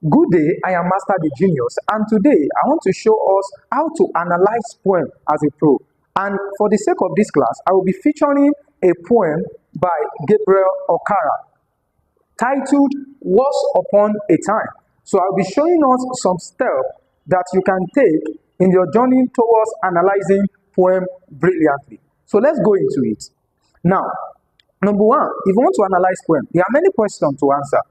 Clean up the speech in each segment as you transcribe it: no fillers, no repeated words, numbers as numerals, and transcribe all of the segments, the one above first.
Good day, I am Master the Genius, and today I want to show us how to analyze poem as a pro. And for the sake of this class, I will be featuring a poem by Gabriel Okara titled Once Upon a Time. So I'll be showing us some steps that you can take in your journey towards analyzing poem brilliantly. So let's go into it. Now, number one, if you want to analyze poem, there are many questions to answer.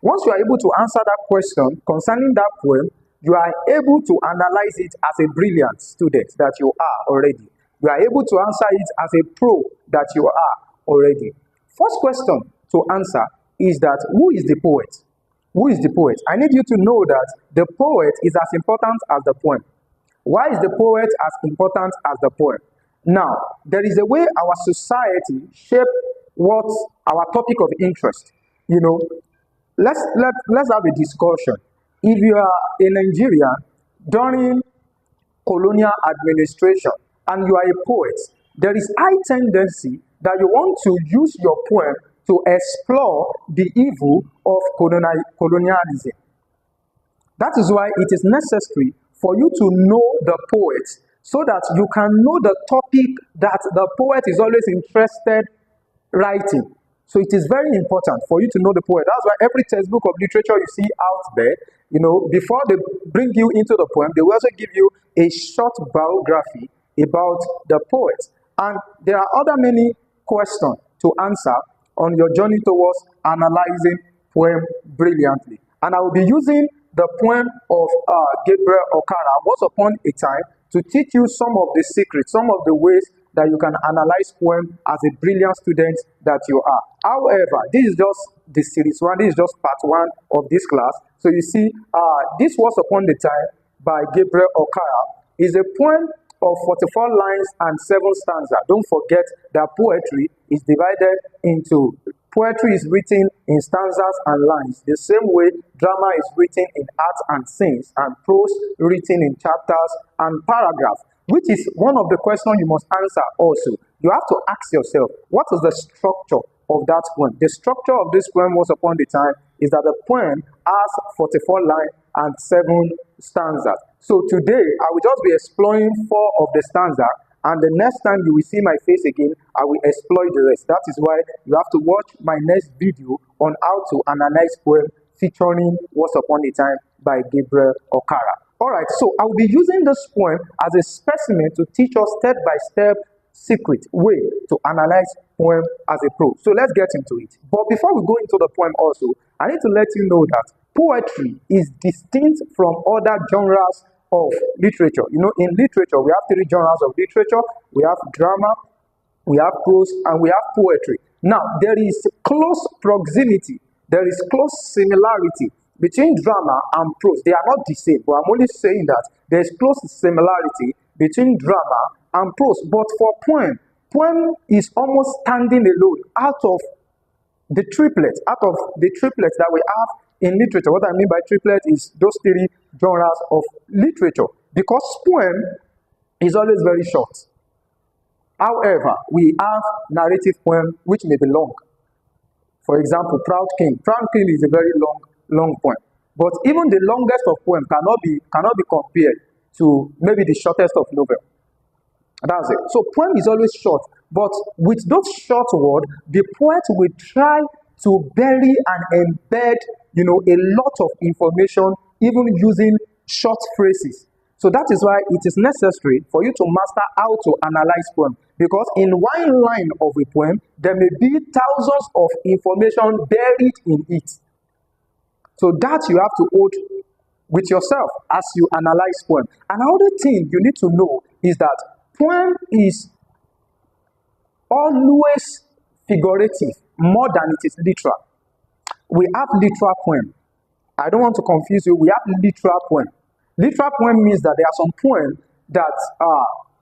Once you are able to answer that question concerning that poem, you are able to analyze it as a brilliant student that you are already. You are able to answer it as a pro that you are already. First question to answer is that who is the poet? Who is the poet? I need you to know that the poet is as important as the poem. Why is the poet as important as the poem? Now, there is a way our society shape what our topic of interest. Let's have a discussion. If you are a Nigerian during colonial administration and you are a poet, there is high tendency that you want to use your poem to explore the evil of colonialism. That is why it is necessary for you to know the poet so that you can know the topic that the poet is always interested writing. So it is very important for you to know the poet. That's why every textbook of literature you see out there, before they bring you into the poem, they will also give you a short biography about the poet. And there are other many questions to answer on your journey towards analyzing poem brilliantly. And I will be using the poem of Gabriel Okara, Once Upon a Time, to teach you some of the secrets, some of the ways that you can analyze poem as a brilliant student that you are. However, this is just the series one. This is just part one of this class. So you see, this Once Upon a Time by Gabriel Okara is a poem of 44 lines and 7 stanzas. Don't forget that poetry is divided into poetry is written in stanzas and lines, the same way drama is written in acts and scenes, and prose written in chapters and paragraphs, which is one of the questions you must answer also. You have to ask yourself, what is the structure of that poem? The structure of this poem, Once Upon a Time, is that the poem has 44 lines and 7 stanzas. So today, I will just be exploring 4 of the stanzas, and the next time you will see my face again, I will explore the rest. That is why you have to watch my next video on how to analyze poem featuring Once Upon a Time by Gabriel Okara. Alright, so I will be using this poem as a specimen to teach us step-by-step secret way to analyze poem as a pro. So let's get into it. But before we go into the poem also, I need to let you know that poetry is distinct from other genres of literature. In literature, we have 3 genres of literature. We have drama, we have prose, and we have poetry. Now, there is close proximity, there is close similarity between drama and prose. They are not the same, but I'm only saying that there is close similarity between drama and prose. But for poem is almost standing alone out of the triplets that we have in literature. What I mean by triplet is those 3 genres of literature, because poem is always very short. However, we have narrative poem which may be long. For example, Proud King. Proud King is a very long poem. But even the longest of poem cannot be compared to maybe the shortest of novel. That's it. So poem is always short. But with those short words, the poet will try to bury and embed, a lot of information, even using short phrases. So that is why it is necessary for you to master how to analyze poem. Because in one line of a poem, there may be thousands of information buried in it. So that you have to hold with yourself as you analyze poem. Another thing you need to know is that poem is always figurative more than it is literal. We have literal poem. I don't want to confuse you. We have literal poem. Literal poem means that there are some poem that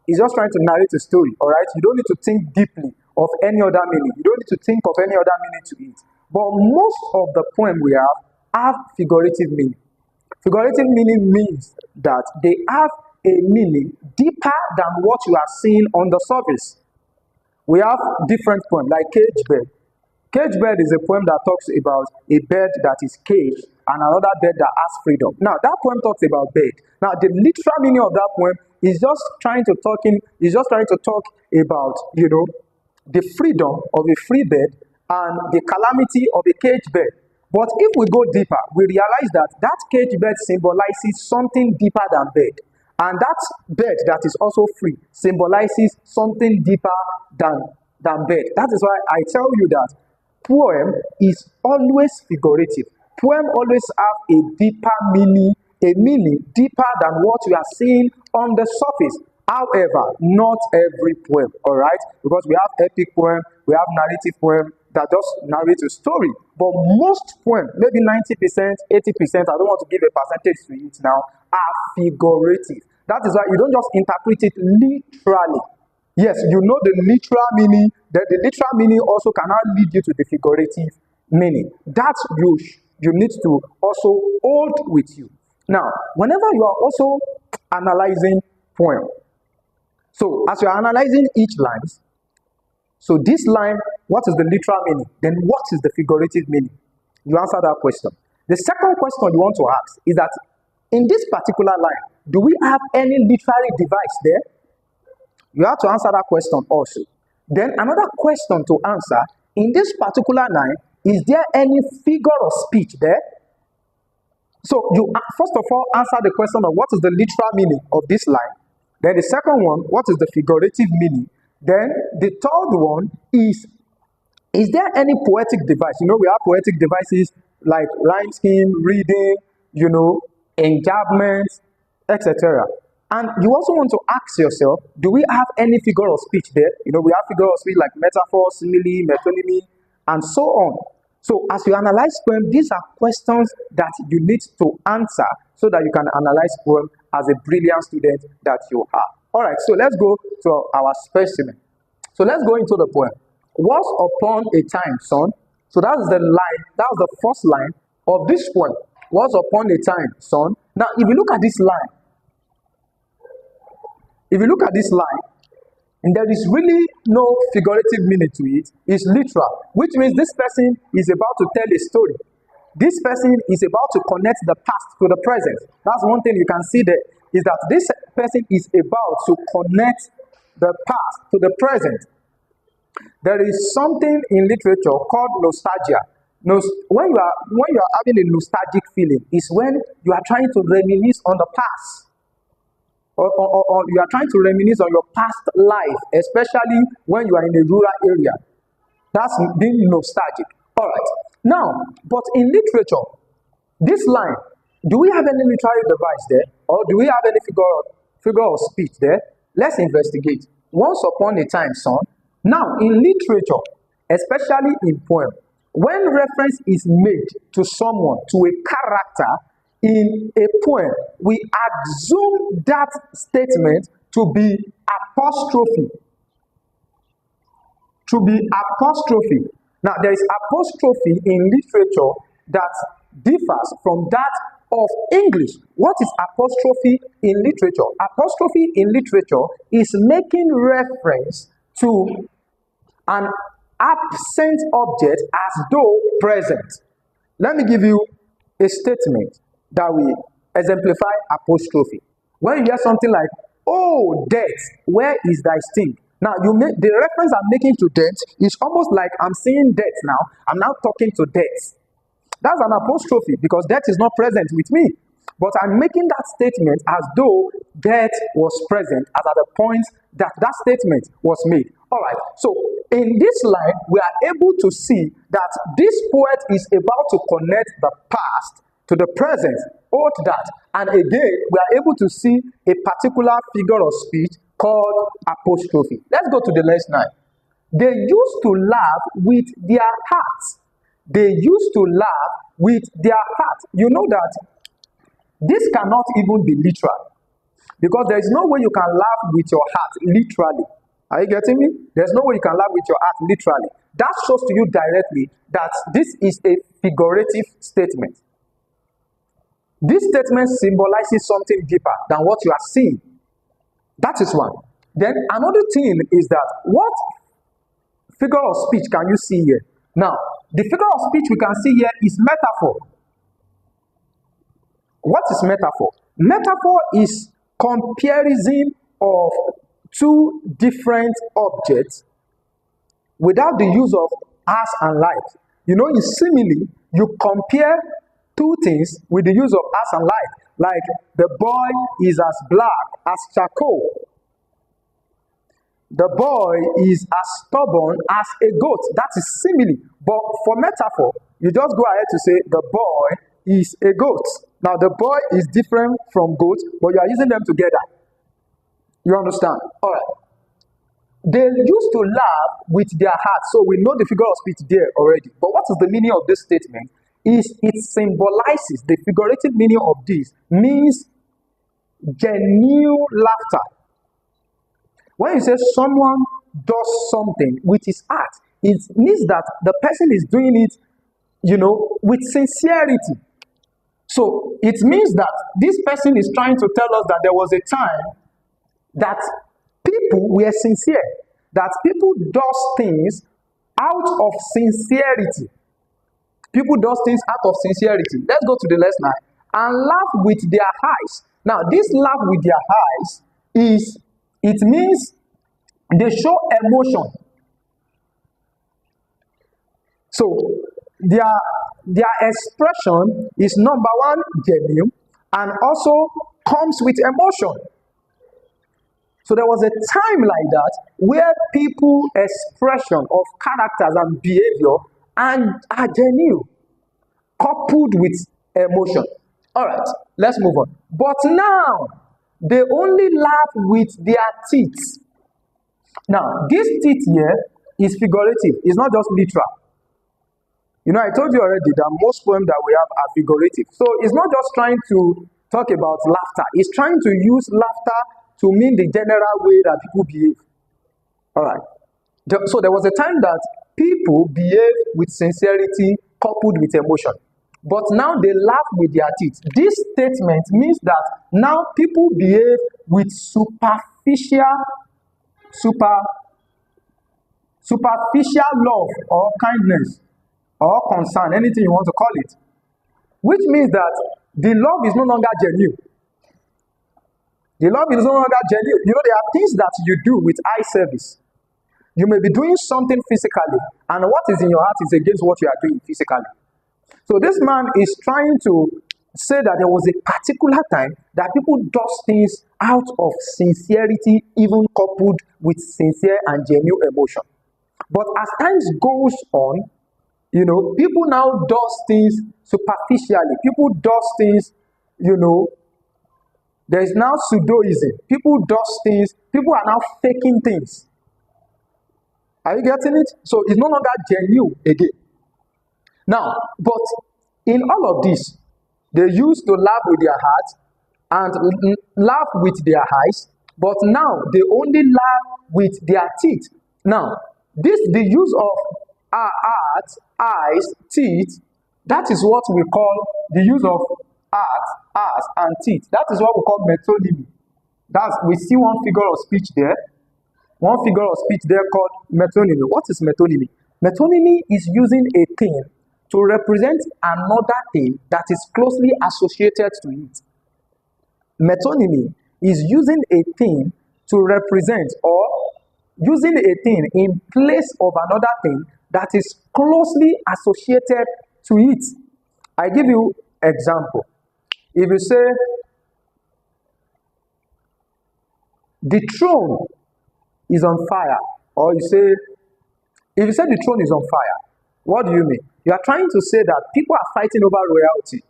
is just trying to narrate a story, all right? You don't need to think deeply of any other meaning. You don't need to think of any other meaning to it. But most of the poem we have figurative meaning. Figurative meaning means that they have a meaning deeper than what you are seeing on the surface. We have different poems like Cage Bird. Cage Bird is a poem that talks about a bird that is caged and another bird that has freedom. Now that poem talks about bird. Now the literal meaning of that poem is just trying to talk about, the freedom of a free bird and the calamity of a caged bird. But if we go deeper, we realize that that caged bird symbolizes something deeper than bird. And that bird that is also free symbolizes something deeper than bird. That is why I tell you that poem is always figurative. Poem always have a deeper meaning, a meaning deeper than what we are seeing on the surface. However, not every poem, all right? Because we have epic poem, we have narrative poem that just narrate a story. But most poems, maybe 90%, 80%, I don't want to give a percentage to it now, are figurative. That is why you don't just interpret it literally. Yes, you know the literal meaning, that the literal meaning also cannot lead you to the figurative meaning. That you need to also hold with you. Now, whenever you are also analyzing poem, so as you are analyzing each line, so this line, what is the literal meaning? Then what is the figurative meaning? You answer that question. The second question you want to ask is that in this particular line, do we have any literary device there? You have to answer that question also. Then another question to answer, in this particular line, is there any figure of speech there? So you first of all answer the question of what is the literal meaning of this line. Then the second one, what is the figurative meaning? Then the third one is there any poetic device? We have poetic devices like rhyme scheme, reading, enjambment, etc. And you also want to ask yourself, do we have any figure of speech there? We have figure of speech like metaphor, simile, metonymy, and so on. So as you analyze poem, these are questions that you need to answer so that you can analyze poem as a brilliant student that you are. All right, so let's go to our specimen. So let's go into the poem. Once upon a time, son. So that's the line, that's the first line of this poem. Once upon a time, son. Now, if you look at this line, and there is really no figurative meaning to it, it's literal, which means this person is about to tell a story. This person is about to connect the past to the present. That's one thing you can see there, is that this person is about to connect the past to the present. There is something in literature called nostalgia. When you are having a nostalgic feeling, is when you are trying to reminisce on the past. Or you are trying to reminisce on your past life, especially when you are in a rural area. That's being nostalgic. All right. Now, but in literature, this line, do we have any literary device there? Or do we have any figure of speech there? Let's investigate. Once upon a time, son. Now, in literature, especially in poem, when reference is made to someone, to a character in a poem, we assume that statement to be apostrophe. Now, there is apostrophe in literature that differs from that of English. What is apostrophe in literature? Apostrophe in literature is making reference to an absent object as though present. Let me give you a statement that will exemplify apostrophe. When you hear something like, "Oh, death, where is thy sting?" Now, the reference I'm making to death is almost like I'm saying death now. I'm now talking to death. That's an apostrophe because death is not present with me. But I'm making that statement as though death was present as at the point that that statement was made. All right. So in this line, we are able to see that this poet is about to connect the past to the present. Hold that. And again, we are able to see a particular figure of speech called apostrophe. Let's go to the next line. They used to laugh with their hearts. They used to laugh with their hearts. You know that this cannot even be literal, because there is no way you can laugh with your heart literally. Are you getting me? There's no way you can laugh with your heart literally. That shows to you directly that this is a figurative statement. This statement symbolizes something deeper than what you are seeing. That is one. Then another thing is that what figure of speech can you see here? Now, the figure of speech we can see here is metaphor. What is metaphor? Metaphor is comparison of two different objects without the use of as and like. You know, in simile, you compare two things with the use of as and like. Like the boy is as black as charcoal. The boy is as stubborn as a goat. That is simile. But for metaphor, you just go ahead to say the boy is a goat. Now the boy is different from goat, but you are using them together. You understand? All right. They used to laugh with their hearts, so we know the figure of speech there already. But what is the meaning of this statement? Is it symbolizes the figurative meaning of this means genuine laughter. When you say someone does something with his heart, it means that the person is doing it, with sincerity. So it means that this person is trying to tell us that there was a time that people were sincere, that people does things out of sincerity. People does things out of sincerity. Let's go to the next line. And laugh with their eyes. Now, this laugh with their eyes it means they show emotion. So their expression is number one, genuine, and also comes with emotion. So there was a time like that where people expression of characters and behavior are genuine, coupled with emotion. All right, let's move on. But now, they only laugh with their teeth. Now, this teeth here is figurative. It's not just literal. I told you already that most poems that we have are figurative. So it's not just trying to talk about laughter. It's trying to use laughter to mean the general way that people behave. All right. So there was a time that people behave with sincerity coupled with emotion. But now they laugh with their teeth. This statement means that now people behave with superficial love or kindness or concern, anything you want to call it. Which means that the love is no longer genuine. The love is no longer genuine. There are things that you do with eye service. You may be doing something physically, and what is in your heart is against what you are doing physically. So this man is trying to say that there was a particular time that people does things out of sincerity, even coupled with sincere and genuine emotion. But as times goes on, people now does things superficially. People does things, there is now pseudoism. People does things, people are now faking things. Are you getting it? So it's no longer genuine again. Now, but in all of this, they used to laugh with their hearts and laugh with their eyes, but now they only laugh with their teeth. Now, the use of our heart, eyes, teeth, that is what we call the use of heart, eyes, and teeth. That is what we call metonymy. We see one figure of speech there. One figure of speech there called metonymy. What is metonymy? Metonymy is using a thing to represent another thing that is closely associated to it. Metonymy is using a thing to represent or using a thing in place of another thing that is closely associated to it. I give you example. If you say, the throne is on fire, or if you say the throne is on fire, what do you mean? You are trying to say that people are fighting over royalty.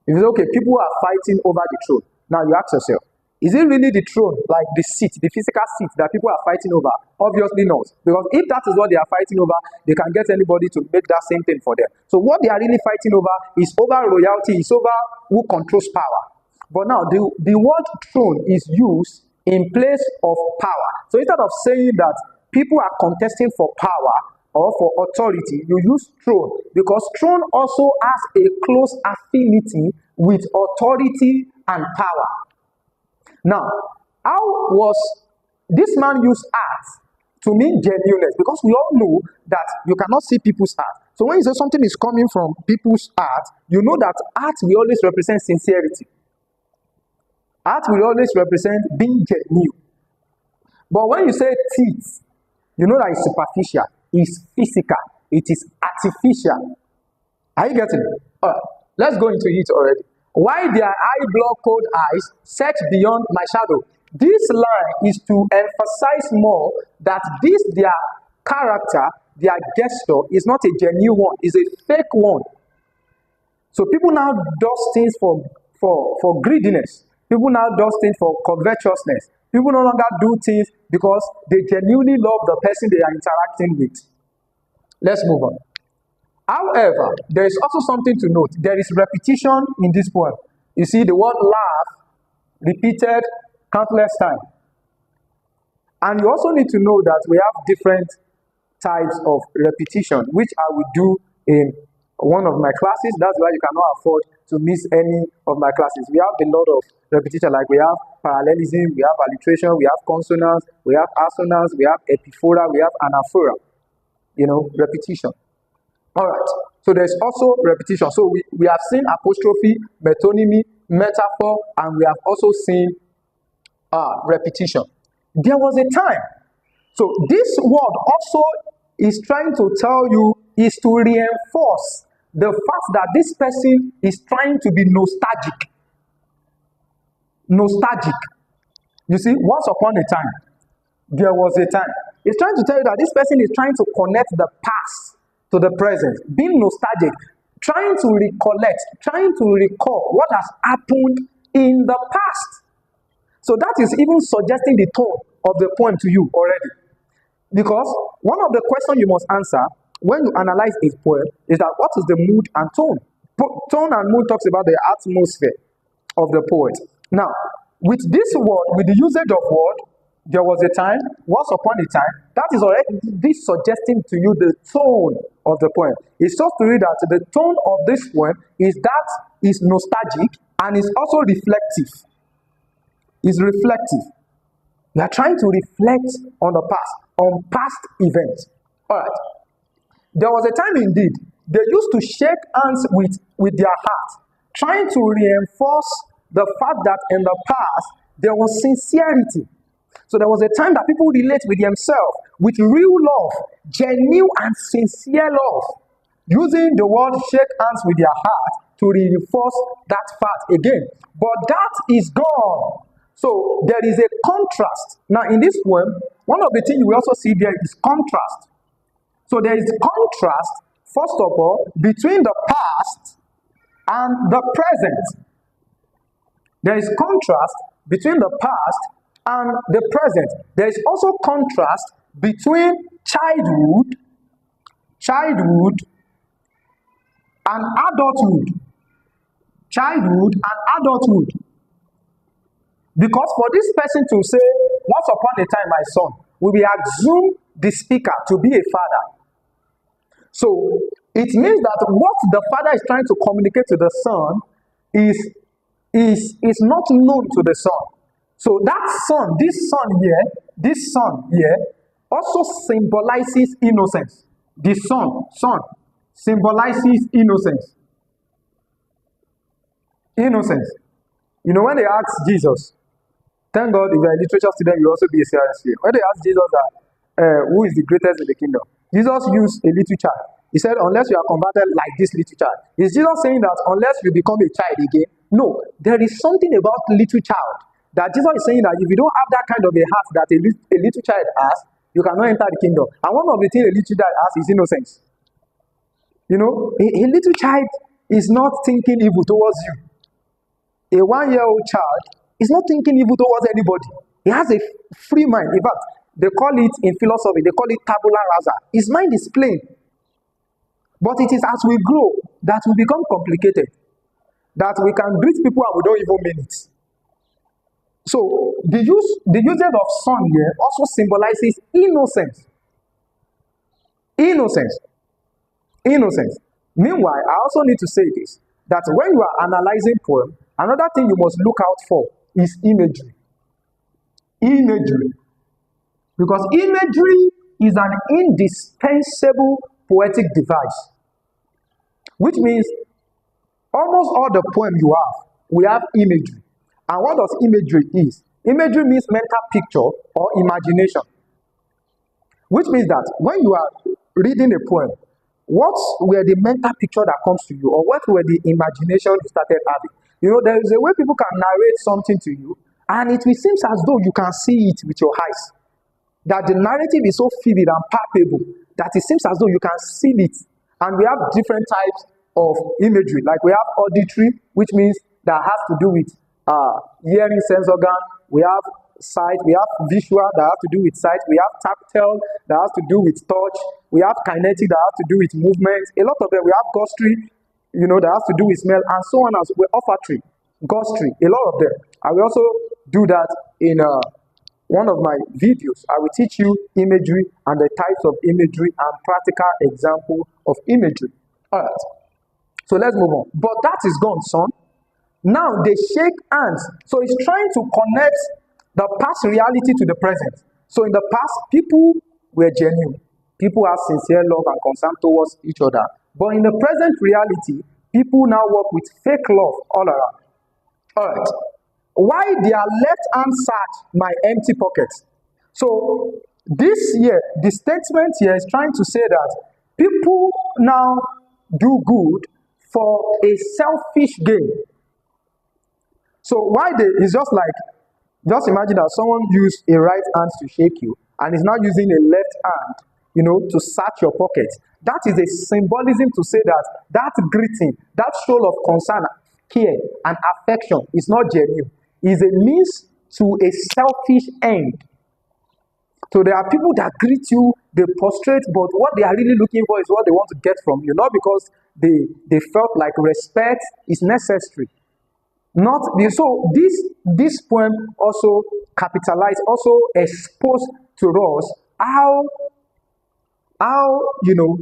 If you say, okay, people are fighting over the throne, now you ask yourself, is it really the throne, like the seat, the physical seat that people are fighting over? Obviously not. Because if that is what they are fighting over, they can get anybody to make that same thing for them. So what they are really fighting over is over royalty, is over who controls power. But now the word throne is used in place of power. So instead of saying that people are contesting for power or for authority, you use throne, because throne also has a close affinity with authority and power. Now, how was this man use art to mean genuineness? Because we all know that you cannot see people's art. So when you say something is coming from people's art, you know that art will always represent sincerity. Art will always represent being genuine. But when you say teeth, you know that it's superficial, it's physical, it is artificial. Are you getting it? Let's go into it already. Why their eye block cold eyes search beyond my shadow? This line is to emphasize more that this their character, their gesture is not a genuine one, it's a fake one. So people now do things for greediness. People now do things for covetousness. People no longer do things because they genuinely love the person they are interacting with. Let's move on. However, there is also something to note. There is repetition in this poem. You see the word laugh repeated countless times. And you also need to know that we have different types of repetition, which I will do in one of my classes. That's why you cannot afford to miss any of my classes. We have a lot of repetition, like we have parallelism, we have alliteration, we have consonants, we have assonance, we have epiphora, we have anaphora. Repetition. All right. So there's also repetition. So we have seen apostrophe, metonymy, metaphor, and we have also seen repetition. There was a time. So this word also is trying to tell you, is to reinforce the fact that this person is trying to be nostalgic. Nostalgic. You see, once upon a time, there was a time. It's trying to tell you that this person is trying to connect the past to the present, being nostalgic, trying to recollect, trying to recall what has happened in the past. So that is even suggesting the tone of the poem to you already. Because one of the questions you must answer when you analyze a poem is that what is the mood and tone? Tone and mood talks about the atmosphere of the poet. Now, with this word, with the usage of word, there was a time, once upon a time, that is already this suggesting to you the tone of the poem. It's just to read that the tone of this poem is nostalgic and is also reflective. It's reflective. You are trying to reflect on the past, on past events. All right. There was a time indeed, they used to shake hands with their heart, trying to reinforce the fact that in the past, there was sincerity. So there was a time that people relate with themselves with real love, genuine and sincere love, using the word shake hands with their heart to reinforce that fact again. But that is gone. So there is a contrast. Now in this poem, one of the things we also see there is contrast. So there is contrast, first of all, between the past and the present. There is contrast between the past and the present. There is also contrast between childhood and adulthood. Childhood and adulthood. Because for this person to say, once upon a time, my son, we will assume the speaker to be a father. So it means that what the father is trying to communicate to the son is not known to the son. So that son, this son here, also symbolizes innocence. The son symbolizes innocence. Innocence. When they ask Jesus, thank God if you're a literature student, you also be a serious student. When they ask Jesus that who is the greatest in the kingdom, Jesus used a little child. He said, unless you are converted like this little child. Is Jesus saying that unless you become a child again? No, there is something about little child that Jesus is saying that if you don't have that kind of a heart that a little child has, you cannot enter the kingdom. And one of the things a little child has is innocence. A little child is not thinking evil towards you. A 1-year-old child is not thinking evil towards anybody. He has a free mind. In fact, they call it in philosophy, they call it tabula rasa. His mind is plain. But it is as we grow that we become complicated, that we can greet people and we don't even mean it. So the usage of son here also symbolizes innocence. Innocence. Meanwhile, I also need to say this, that when you are analyzing poem, another thing you must look out for is imagery. Imagery. Because imagery is an indispensable poetic device. which means almost all the poem you have, we have imagery. And what does imagery is? Imagery means mental picture or imagination, which means that when you are reading a poem, what were the mental picture that comes to you, or what were the imagination you started having? You know, there is a way people can narrate something to you, and it will seem as though you can see it with your eyes. That the narrative is so vivid and palpable that it seems as though you can see it. And we have different types of imagery. Like we have auditory, which means that has to do with hearing sense organ. We have sight, we have visual that has to do with sight, we have tactile that has to do with touch, we have kinetic that has to do with movement. A lot of them, we have gustatory, you know, that has to do with smell, and so on as well. Olfactory, gustatory, a lot of them. I will also do that in one of my videos. I will teach you imagery and the types of imagery and practical example of imagery. All right, so let's move on. But that is gone, son. Now they shake hands. So it's trying to connect the past reality to the present. So in the past, people were genuine. People have sincere love and concern towards each other. But in the present reality, people now work with fake love all around. All right. Why their left hand search my empty pockets? So this year, the statement here is trying to say that people now do good for a selfish gain. So why it's just like, just imagine that someone used a right hand to shake you and is now using a left hand, you know, to search your pockets. That is a symbolism to say that that greeting, that show of concern, care, and affection is not genuine. Is a means to a selfish end. So there are people that greet you, they prostrate, but what they are really looking for is what they want to get from you, not because they felt like respect is necessary. Not so this poem also capitalized, also exposed to us how you know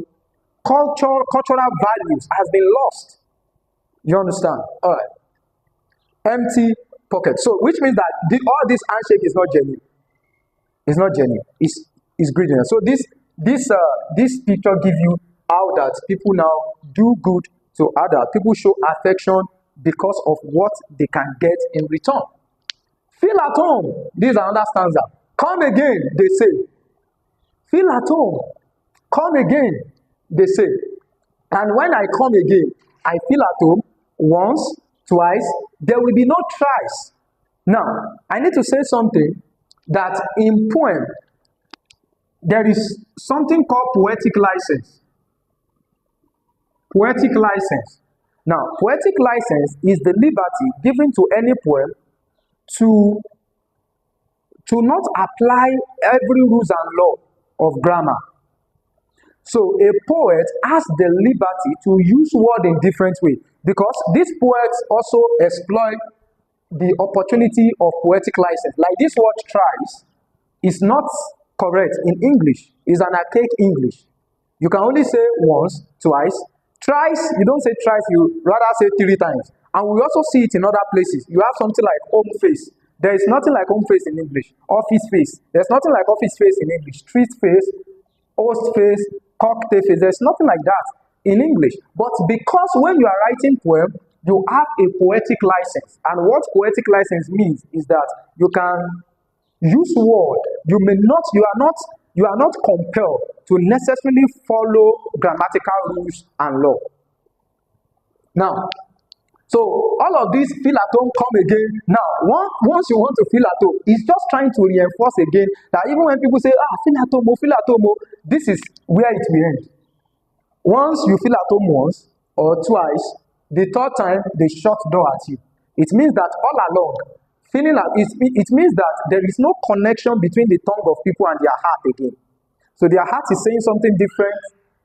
cultural values has been lost. You understand? All right. Empty pocket. So which means that all this handshake is not genuine. It's not genuine. It's greediness. So this picture gives you how that people now do good to others. People show affection because of what they can get in return. Feel at home. This is another stanza. Come again, they say. Feel at home. Come again, they say. And when I come again, I feel at home once, twice. There will be no thrice. Now, I need to say something that in poem, there is something called poetic license. Poetic license. Now, poetic license is the liberty given to any poem to not apply every rules and law of grammar. So a poet has the liberty to use word in different ways, because these poets also exploit the opportunity of poetic license. Like this word thrice is not correct in English. It's an archaic English. You can only say once, twice. Thrice, you don't say thrice, you rather say 3 times. And we also see it in other places. You have something like home face. There is nothing like home face in English. Office face. There's nothing like office face in English. Street face, host face, cocktail face. There's nothing like that in English. But because when you are writing poem, you have a poetic license. And what poetic license means is that you can use word. You are not compelled to necessarily follow grammatical rules and law. Now, so all of these feel at home, come again. Now, once you want to feel at home, it's just trying to reinforce again that even when people say, feel at home, this is where it will end. Once you feel at home once or twice, the third time, they shut door at you. It means that all along, feeling like it means that there is no connection between the tongue of people and their heart again. So their heart is saying something different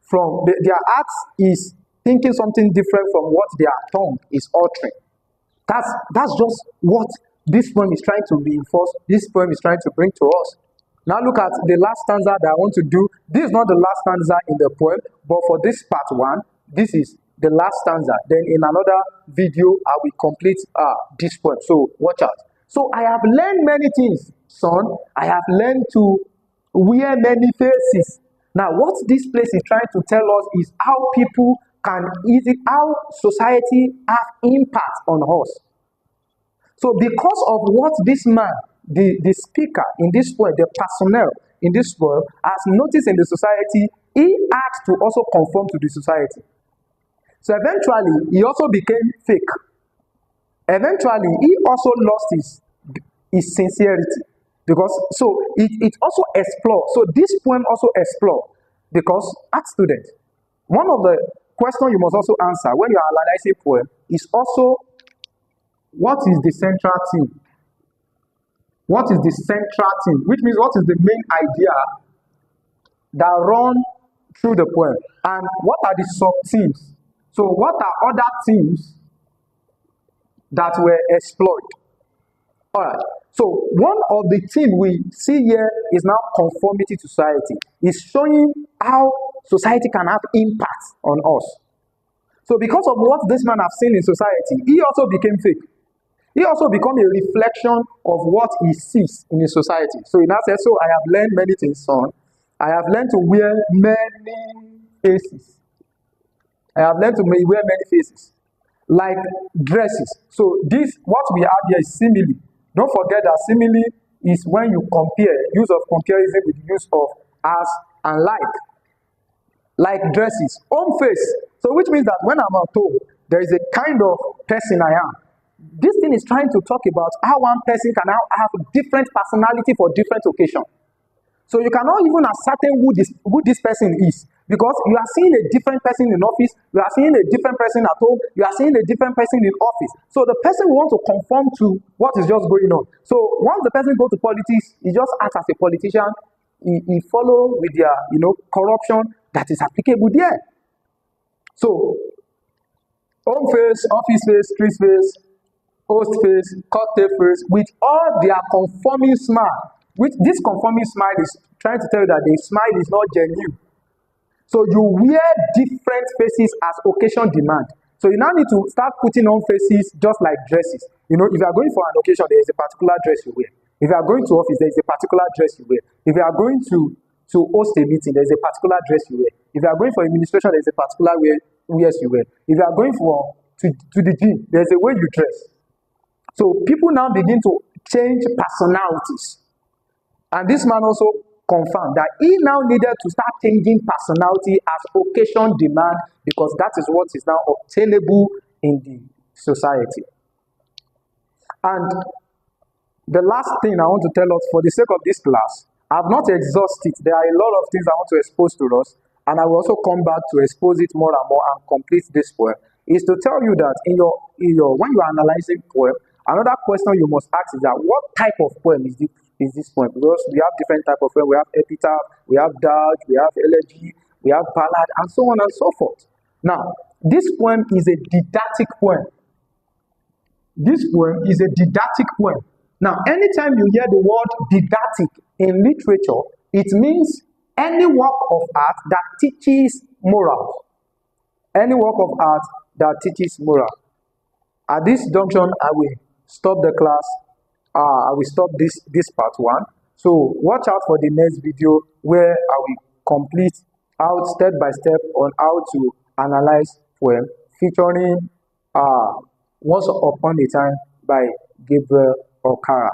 from, their heart is thinking something different from what their tongue is uttering. That's just what this poem is trying to reinforce, this poem is trying to bring to us. Now look at the last stanza that I want to do. This is not the last stanza in the poem, but for this part 1, this is the last stanza. Then in another video, I will complete this poem. So watch out. So I have learned many things, son. I have learned to wear many faces. Now what this place is trying to tell us is how people how society have impact on us. So because of what this man, the speaker in this poem, the personnel in this poem has noticed in the society, he had to also conform to the society. So eventually, he also became fake. Eventually, he also lost his sincerity. Because, so it also explore. So this poem also explore. Because, as students, one of the questions you must also answer when you are analyzing poem is also, what is the central theme? What is the central theme? Which means, what is the main idea that run through the poem? And what are the sub-themes? So what are other themes that were explored? All right. So one of the things we see here is now conformity to society. It's showing how society can have impact on us. So because of what this man has seen in society, he also became fake. He also become a reflection of what he sees in his society. So he now says, so I have learned many things, son. I have learned to wear many faces. I have learned to wear many faces. Like dresses. So this, what we have here is simile. Don't forget that simile is when you compare, use of comparison with use of as and like. Like dresses. Home face. So which means that when I'm at home, there is a kind of person I am. This thing is trying to talk about how one person can now have different personality for different occasions. So you cannot even ascertain who this person is, because you are seeing a different person in office, you are seeing a different person at home, you are seeing a different person in office. So the person will want to conform to what is just going on. So once the person goes to politics, he just acts as a politician. He follow with their corruption that is applicable there. So home face, office face, street face, host face, cocktail face, with all their conforming smile. Which this conforming smile is trying to tell you that the smile is not genuine. So you wear different faces as occasion demand. So you now need to start putting on faces just like dresses. If you are going for an occasion, there is a particular dress you wear. If you are going to office, there is a particular dress you wear. If you are going to host a meeting, there is a particular dress you wear. If you are going for administration, there is a particular wears you wear. If you are going to the gym, there is a way you dress. So people now begin to change personalities. And this man also confirmed that he now needed to start changing personality as occasion demand, because that is what is now obtainable in the society. And the last thing I want to tell us, for the sake of this class, I have not exhausted. There are a lot of things I want to expose to us, and I will also come back to expose it more and more and complete this poem, is to tell you that in your when you are analyzing poem, another question you must ask is that what type of poem is this poem? Because we have different type of poem. We have epitaph, we have dirge, we have elegy, we have ballad, and so on and so forth. Now, this poem is a didactic poem. This poem is a didactic poem. Now, anytime you hear the word didactic in literature, it means any work of art that teaches moral. Any work of art that teaches moral. At this junction, I will stop the class. I will stop this part 1. So watch out for the next video, where I will complete out step by step on how to analyze poem, featuring Once Upon a Time by Gabriel Okara.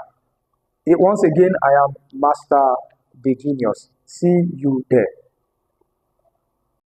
Once again, I am Master the Genius. See you there.